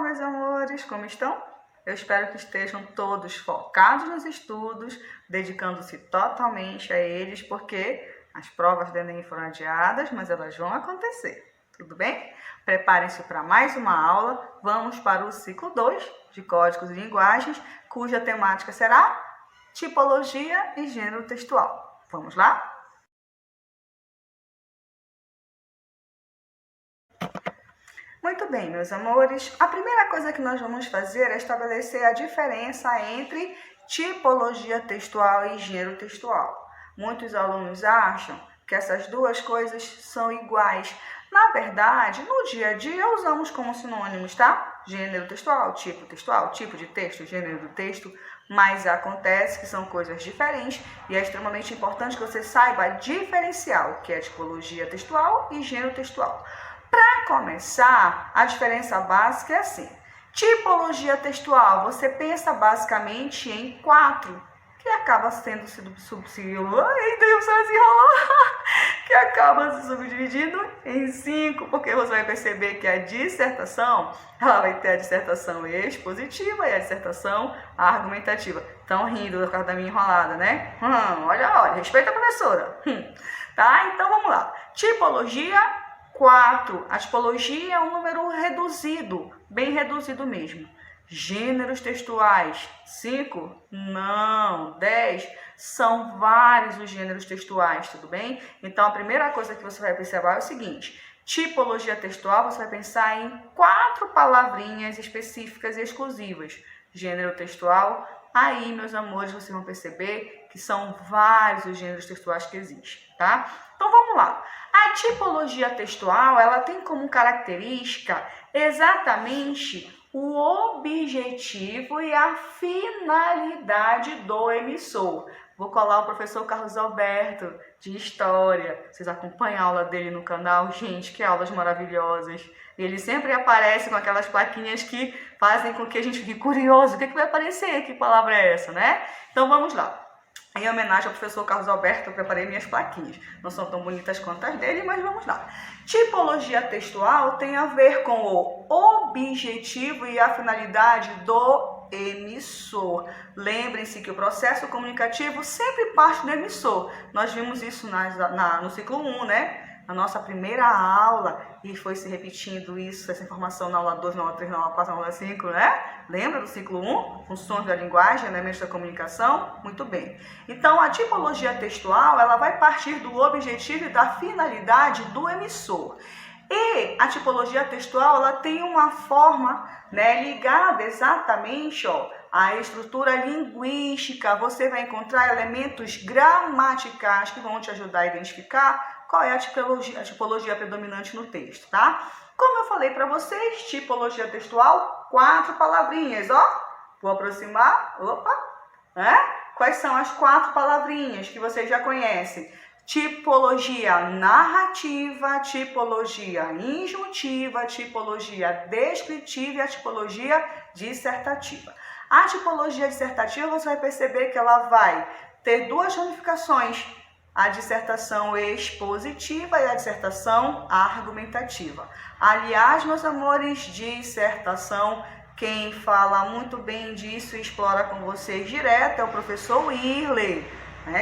meus amores, como estão? Eu espero que estejam todos focados nos estudos, dedicando-se totalmente a eles, porque as provas do Enem foram adiadas, mas elas vão acontecer, tudo bem? Preparem-se para mais uma aula, vamos para o ciclo 2 de Códigos e Linguagens, cuja temática será Tipologia e Gênero Textual. Vamos lá? Muito bem, meus amores. A primeira coisa que nós vamos fazer é estabelecer a diferença entre tipologia textual e gênero textual. Muitos alunos acham que essas duas coisas são iguais. Na verdade, no dia a dia usamos como sinônimos, tá? Gênero textual, tipo de texto, gênero do texto, mas acontece que são coisas diferentes e é extremamente importante que você saiba diferenciar o que é tipologia textual e gênero textual. Para começar, a diferença básica é assim. Tipologia textual, você pensa basicamente em 4, que acaba sendo que acaba se subdividindo em 5, porque você vai perceber que a dissertação, ela vai ter a dissertação expositiva e a dissertação argumentativa. Estão rindo por causa da minha enrolada, né? Olha, respeita a professora. Tá? Então vamos lá. Tipologia 4. A tipologia é um número reduzido, bem reduzido mesmo. Gêneros textuais. 5? Não. 10? São vários os gêneros textuais, tudo bem? Então, a primeira coisa que você vai observar é o seguinte. Tipologia textual, você vai pensar em 4 palavrinhas específicas e exclusivas. Gênero textual, aí, meus amores, vocês vão perceber que são vários os gêneros textuais que existem, tá? Então, vamos lá. A tipologia textual, ela tem como característica exatamente o objetivo e a finalidade do emissor. Vou colar o professor Carlos Alberto, de História. Vocês acompanham a aula dele no canal? Gente, que aulas maravilhosas. Ele sempre aparece com aquelas plaquinhas que fazem com que a gente fique curioso. O que vai aparecer? Que palavra é essa, né? Então, vamos lá. Em homenagem ao professor Carlos Alberto, eu preparei minhas plaquinhas. Não são tão bonitas quanto as dele, mas vamos lá. Tipologia textual tem a ver com o objetivo e a finalidade do emissor. Lembrem-se que o processo comunicativo sempre parte do emissor. Nós vimos isso no ciclo 1, né? Na nossa primeira aula, e foi se repetindo isso, essa informação na aula 2, na aula 3, na aula 4, na aula 5, né? Lembra do ciclo 1? Funções da linguagem, elementos da comunicação? Muito bem. Então, a tipologia textual, ela vai partir do objetivo e da finalidade do emissor. E a tipologia textual, ela tem uma forma, né, ligada exatamente, à estrutura linguística. Você vai encontrar elementos gramaticais que vão te ajudar a identificar qual é a tipologia predominante no texto, tá? Como eu falei para vocês, tipologia textual, 4 palavrinhas, Vou aproximar, Quais são as 4 palavrinhas que vocês já conhecem? Tipologia narrativa, tipologia injuntiva, tipologia descritiva e a tipologia dissertativa. A tipologia dissertativa, você vai perceber que ela vai ter 2 ramificações. A dissertação expositiva e a dissertação argumentativa. Aliás, meus amores, dissertação, quem fala muito bem disso e explora com vocês direto é o professor Wirley.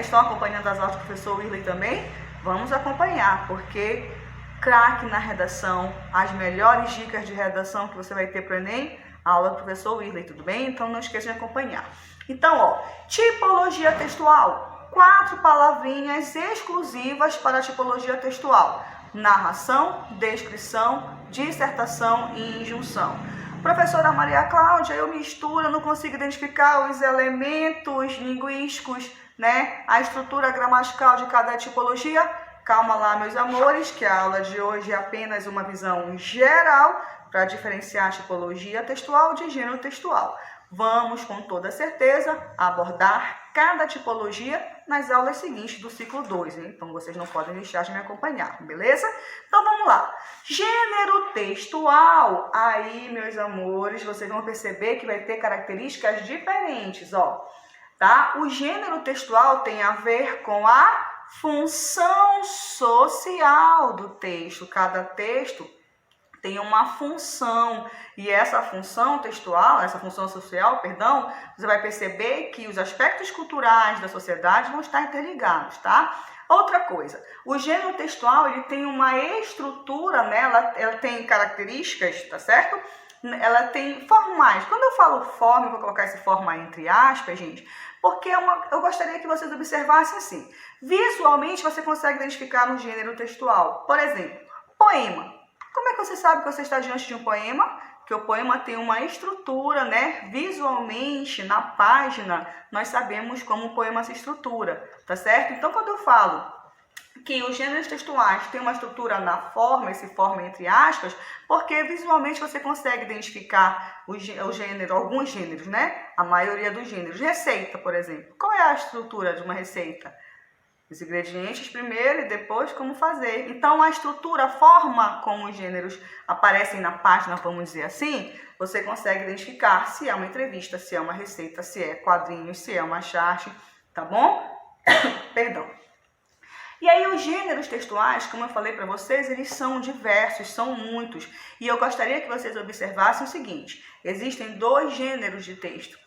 Estão acompanhando as aulas do professor Wirley também? Vamos acompanhar, porque craque na redação, as melhores dicas de redação que você vai ter para o Enem, a aula do professor Wirley, tudo bem? Então não esqueça de acompanhar. Então, tipologia textual. 4 palavrinhas exclusivas para a tipologia textual. Narração, descrição, dissertação e injunção. Professora Maria Cláudia, eu misturo, não consigo identificar os elementos linguísticos, né? A estrutura gramatical de cada tipologia. Calma lá, meus amores, que a aula de hoje é apenas uma visão geral para diferenciar a tipologia textual de gênero textual. Vamos, com toda certeza, abordar cada tipologia nas aulas seguintes do ciclo 2, hein? Então, vocês não podem deixar de me acompanhar, beleza? Então, vamos lá. Gênero textual. Aí, meus amores, vocês vão perceber que vai ter características diferentes, tá? O gênero textual tem a ver com a função social do texto. Cada texto tem uma função, e essa função textual, essa função social, perdão, você vai perceber que os aspectos culturais da sociedade vão estar interligados, tá? Outra coisa, o gênero textual, ele tem uma estrutura, né? Ela tem características, tá certo? Ela tem formais. Quando eu falo forma, eu vou colocar esse forma entre aspas, gente, porque eu gostaria que vocês observassem assim. Visualmente, você consegue identificar no gênero textual. Por exemplo, poema. Como é que você sabe que você está diante de um poema? Que o poema tem uma estrutura, né? Visualmente, na página, nós sabemos como o poema se estrutura, tá certo? Então, quando eu falo que os gêneros textuais têm uma estrutura na forma, esse forma entre aspas, porque visualmente você consegue identificar o gênero, alguns gêneros, né? A maioria dos gêneros. Receita, por exemplo. Qual é a estrutura de uma receita? Os ingredientes primeiro e depois como fazer. Então, a estrutura, a forma como os gêneros aparecem na página, vamos dizer assim, você consegue identificar se é uma entrevista, se é uma receita, se é quadrinhos, se é uma charte, tá bom? Perdão. E aí os gêneros textuais, como eu falei para vocês, eles são diversos, são muitos. E eu gostaria que vocês observassem o seguinte, existem 2 gêneros de texto,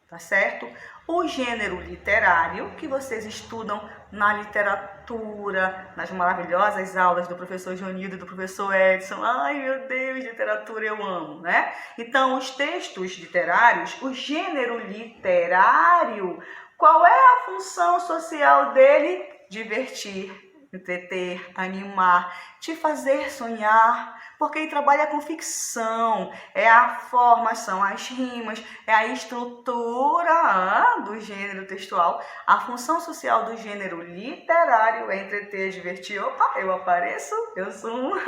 tá certo? O gênero literário, que vocês estudam na literatura, nas maravilhosas aulas do professor Joanildo e do professor Edson. Ai, meu Deus, literatura eu amo, né? Então, os textos literários, o gênero literário, qual é a função social dele? Divertir, entreter, animar, te fazer sonhar, porque ele trabalha com ficção, é a forma, são as rimas, é a estrutura do gênero textual. A função social do gênero literário é entreter, divertir. Opa, eu apareço, eu sou um...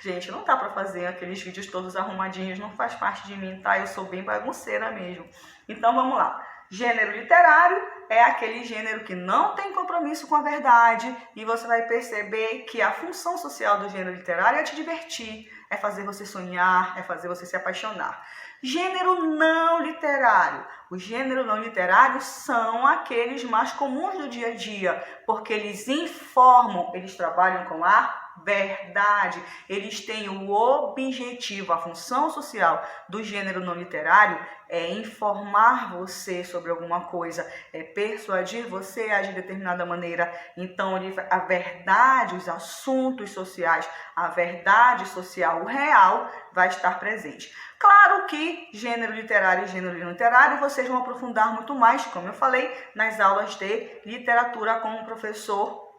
Gente, não dá pra fazer aqueles vídeos todos arrumadinhos, não faz parte de mim, tá? Eu sou bem bagunceira mesmo. Então, vamos lá. Gênero literário é aquele gênero que não tem compromisso com a verdade e você vai perceber que a função social do gênero literário é te divertir, é fazer você sonhar, é fazer você se apaixonar. Gênero não literário. Os gêneros não literários são aqueles mais comuns do dia a dia, porque eles informam, eles trabalham com a verdade, eles têm o objetivo, a função social do gênero não literário é informar você sobre alguma coisa, é persuadir você a agir de determinada maneira. Então, a verdade, os assuntos sociais, a verdade social, o real, vai estar presente. Claro que gênero literário e gênero não literário vocês vão aprofundar muito mais, como eu falei, nas aulas de literatura com o professor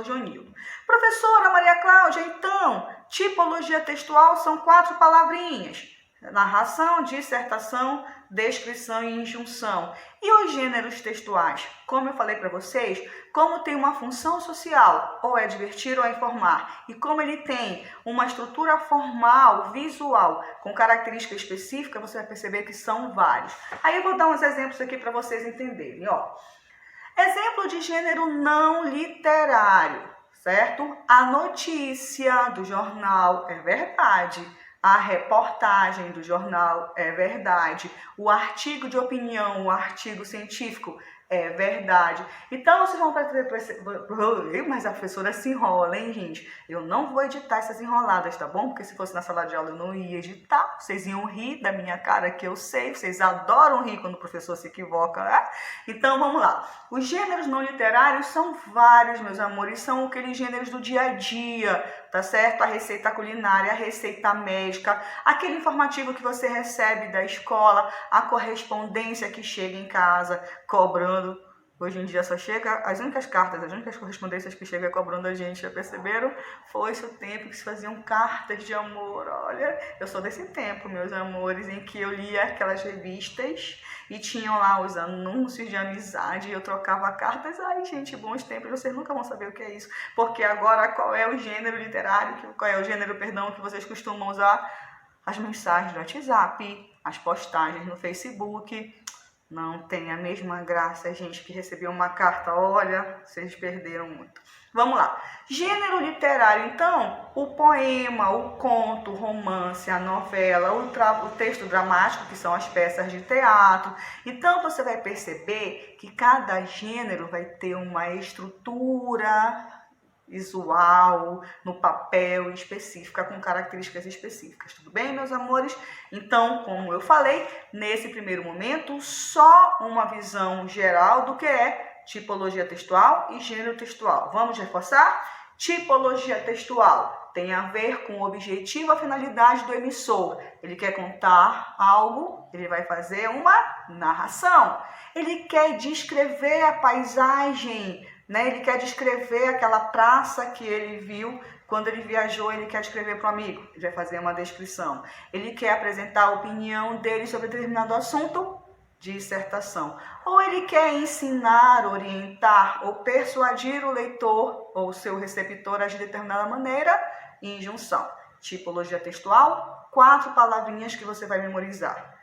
Joanildo. Professora Maria Cláudia, então, tipologia textual são 4 palavrinhas. Narração, dissertação, descrição e injunção. E os gêneros textuais? Como eu falei para vocês, como tem uma função social, ou é divertir ou é informar, e como ele tem uma estrutura formal, visual, com característica específica, você vai perceber que são vários. Aí eu vou dar uns exemplos aqui para vocês entenderem, ó. Exemplo de gênero não literário, certo? A notícia do jornal é verdade. A reportagem do jornal é verdade. O artigo de opinião, o artigo científico é verdade. Então, vocês vão perceber... Mas a professora se enrola, hein, gente? Eu não vou editar essas enroladas, tá bom? Porque se fosse na sala de aula eu não ia editar. Vocês iam rir da minha cara, que eu sei. Vocês adoram rir quando o professor se equivoca, né? Então, vamos lá. Os gêneros não literários são vários, meus amores. São aqueles gêneros do dia a dia, tá certo? A receita culinária, a receita médica, aquele informativo que você recebe da escola, a correspondência que chega em casa cobrando. Hoje em dia só chega as únicas cartas, as únicas correspondências que chegam cobrando a gente, já perceberam? Foi-se o tempo que se faziam cartas de amor. Olha, eu sou desse tempo, meus amores, em que eu lia aquelas revistas e tinham lá os anúncios de amizade e eu trocava cartas. Ai, gente, bons tempos, vocês nunca vão saber o que é isso. Porque agora, qual é o gênero literário, qual é o gênero, perdão, que vocês costumam usar? As mensagens do WhatsApp, as postagens no Facebook. Não tem a mesma graça, gente, que recebeu uma carta. Olha, vocês perderam muito. Vamos lá. Gênero literário, então, o poema, o conto, o romance, a novela, o texto dramático, que são as peças de teatro. Então, você vai perceber que cada gênero vai ter uma estrutura visual, no papel específica, com características específicas. Tudo bem, meus amores? Então, como eu falei, nesse primeiro momento, só uma visão geral do que é tipologia textual e gênero textual. Vamos reforçar? Tipologia textual tem a ver com o objetivo, a finalidade do emissor. Ele quer contar algo, ele vai fazer uma narração. Ele quer descrever a paisagem, né? Ele quer descrever aquela praça que ele viu quando ele viajou, ele quer descrever para o amigo. Ele vai fazer uma descrição. Ele quer apresentar a opinião dele sobre determinado assunto, dissertação. Ou ele quer ensinar, orientar ou persuadir o leitor ou seu receptor a agir de determinada maneira, injunção. Tipologia textual, 4 palavrinhas que você vai memorizar.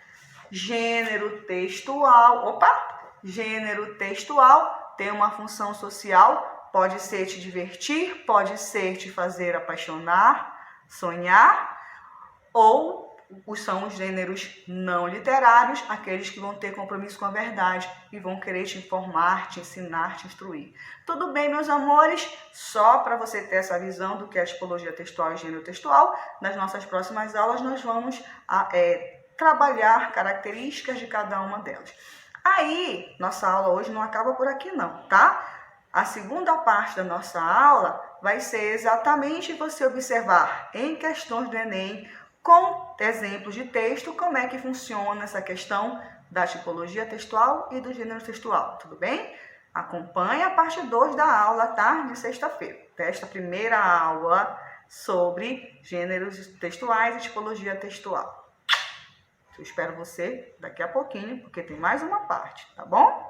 Gênero textual, gênero textual tem uma função social, pode ser te divertir, pode ser te fazer apaixonar, sonhar, ou são os gêneros não literários, aqueles que vão ter compromisso com a verdade e vão querer te informar, te ensinar, te instruir. Tudo bem, meus amores? Só para você ter essa visão do que é a tipologia textual e gênero textual, nas nossas próximas aulas nós vamos trabalhar características de cada uma delas. Aí, nossa aula hoje não acaba por aqui não, tá? A segunda parte da nossa aula vai ser exatamente você observar em questões do Enem, com exemplos de texto, como é que funciona essa questão da tipologia textual e do gênero textual, tudo bem? Acompanhe a parte 2 da aula, tá? De sexta-feira, desta primeira aula sobre gêneros textuais e tipologia textual. Eu espero você daqui a pouquinho, porque tem mais uma parte, tá bom?